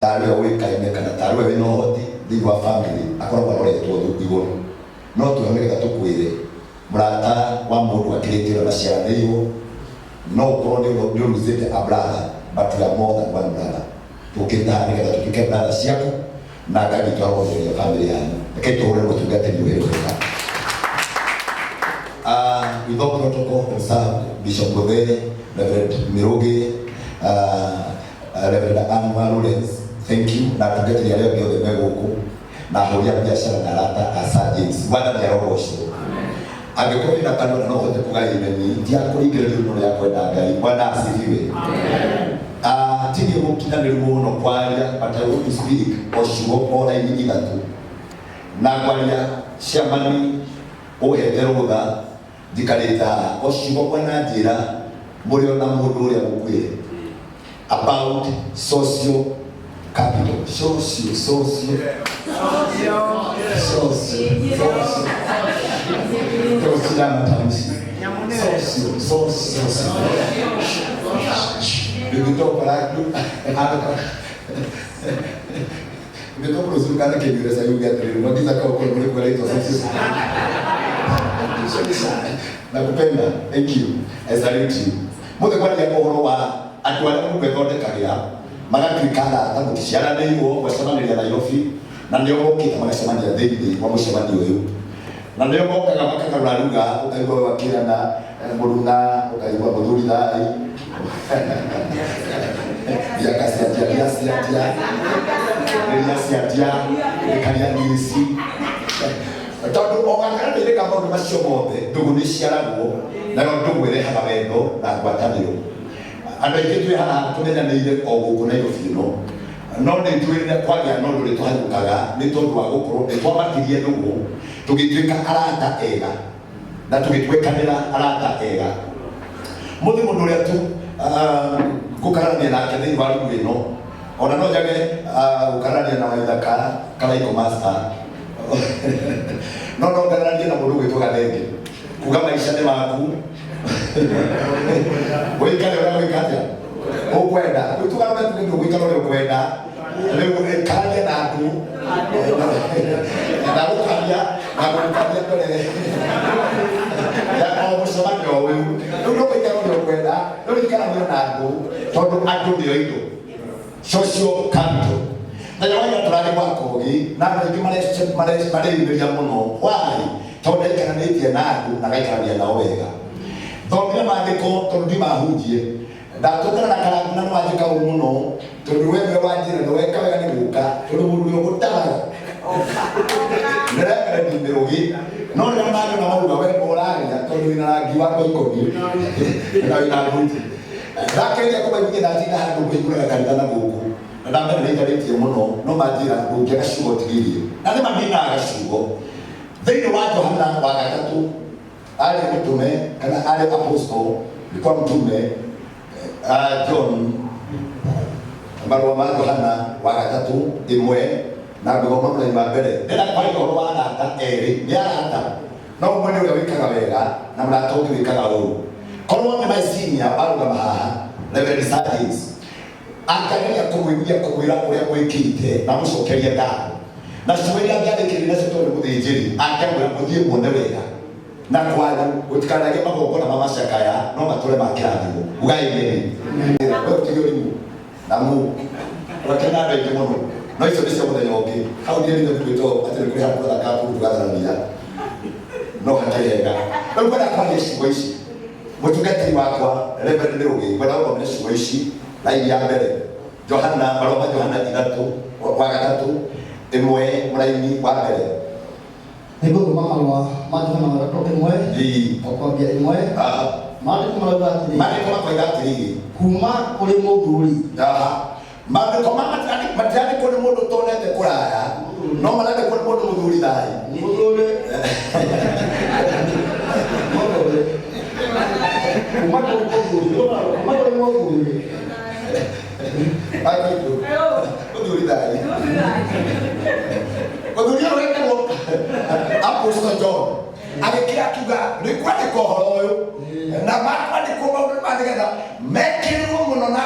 Tario wikaine kana tario we no hoti thini wa family akoragwo aroretwo iguru no tuoneka tukwire murata wa mundu akiritira na ciaranĩirwo no ukorwo ni uruzite a brother but we are more than one brother tukitana nĩgetha tutuĩke brother ciaku na Ngai twarongoreria family yanyu reke tũhũre mũtungatĩri wĩra wega. Without protocol sir Bishop Gobere, Reverend Mirugi, Reverend Anwar Lawrence, thank you na tungatĩri arĩa angĩ othe megũkũ na ahũri a biacara na arata a Sergeants Bwana nĩarogocwo. Angĩkorwo na kanona no hote kũgaĩrĩria ndiakũringĩrĩrio mũno ya kwenda Ngai. Bwana asifiwe. Tini mũkinyanĩru mũno kwaria but I want to speak Oshuo oraini ithatu na kwaria ciamani ũhete rũtha ndikarĩta Oshuo kwana njĩra mũrĩ ona mũndũ ũrĩa mũkwĩre about social capital. Social Begitu pelaku, begitu perusahaan kan kira saya juga terima. Kita kau boleh itu sosial. Nah, kupenda, thank you. I salute you. Mungkin kalau dia orang wa, aturan mungkin kau dekarya. Maka kikala, tamu kisiara deh, bersama dia Nairobi. Nanti orang kita bersama dia David, kamu bersama dia. Nanti orang kita makan karuanga, kita bawa kirana, boduna, kita bawa bodulidai. Ya kasih dia kalian ngisi. Tahu orang kan dia kamu masih mote, dulu siaran gua, dan untuk gue hamba bendo, dan buat tadi. Ada itu yang aku dengan dia kau guna itu fino. Non itu yang kuatnya non itu hanya kaga, itu dua gua itu apa dia dulu. Tu gitu kan arata ega, dan tu gitu kan dia arata ega. Mungkin menurut itu kukarania na kene baru wino ona no jage kukarania na waitha kala iko master no kukarania na mundu gwitu gadenge kuga maisha ni maku wewe kale ora wikaja ukwenda kutuka na tundu gwikalo ro kwenda leo kale na tu na ukania na kukaja tole ya au msoma ndio wewe ndio kwenda ndio kwenda ndio kana ndio nako todo atu ndio hiyo social capital na yawa turali kwako gi na mare ndio muno why todo kana nitie nako na gaikara na wega thomire maandiko tondi mahunjie ndatũkana na karaguna no andika muno tondu wewe wanjira no weka wega ni guka tondu mundu yo gutara nĩrekere Mirugi no rĩrĩa maandũ na mauga we mũraria tondũ wĩna rangi wa ngoikoni na wĩna nguti ndakeria kũmaiguithia ndatinda handũ kũhingũraga kanitha na gũkũ na ndamenya nĩikarĩtie mũno no manjĩra ndũngĩ gaciugo tigirie na nĩ maminaga gaciugo thĩinĩ wa Johana wa gatatũ arĩ mũtume kana arĩ apostle nĩkwa mũtume John marũa ma Johana wa gatatũ ĩmwe na ngoma mũthenya wa mbere ndĩra kwa igoro wa arata erĩ nĩ arata no ũmwe nĩ ũrĩa wĩkaga wega na mũrata ũngĩ wĩkaga ũru korwo nĩ maicinia barũgama haha Reverend Sergeants akageria kũmwĩra ũrĩa mwĩkĩte na mũcokerie ngatho na ciũria angĩandĩkĩrire nacio tondũ mũthĩnjĩri angĩmwĩra mũthiĩ muone wega na kwanyu gũtikanage magongona ma macakaya no matũre ma kĩrathimo ugaĩmĩrĩ ũtigĩrĩmu na mu wakena andũ aingĩ mũno no icio nĩcio mũthenya ũngĩ hau ndiĩ nĩcio twĩtwo atĩ nĩ kũrĩ handũ gathakabu tũgatharania no hatarĩ hega rĩu kwenda kwaria ciugo ici mũtungatĩri wakwa Reverend Mirugi kwenda gũthomera ciugo ici raini ya mbere Johana marũa ma Johana ithatũ wa gatatũ ĩmwe mũraini wa mbere nĩngũthoma marũa ma Johana wa gatatũ ĩmwe kwambia ĩmwe maandĩko marauga atĩrĩ maandĩko makoiga atĩrĩ kuma kũrĩ mũthuri maandĩko matiandĩkwo nĩ mũndũ ũtonete kũraya no marandĩkwo nĩ mũndũ mũthuri thai mũthuri kuma kũrĩ mũthuri mũthuri thai mũthuri ũyũ wĩtagwo Apostle John agĩkĩra akiuga nĩ kwandĩka ũhoro ũyũ na makwandĩkwo maũndũ ma nĩgetha mekĩrĩrwo mũno na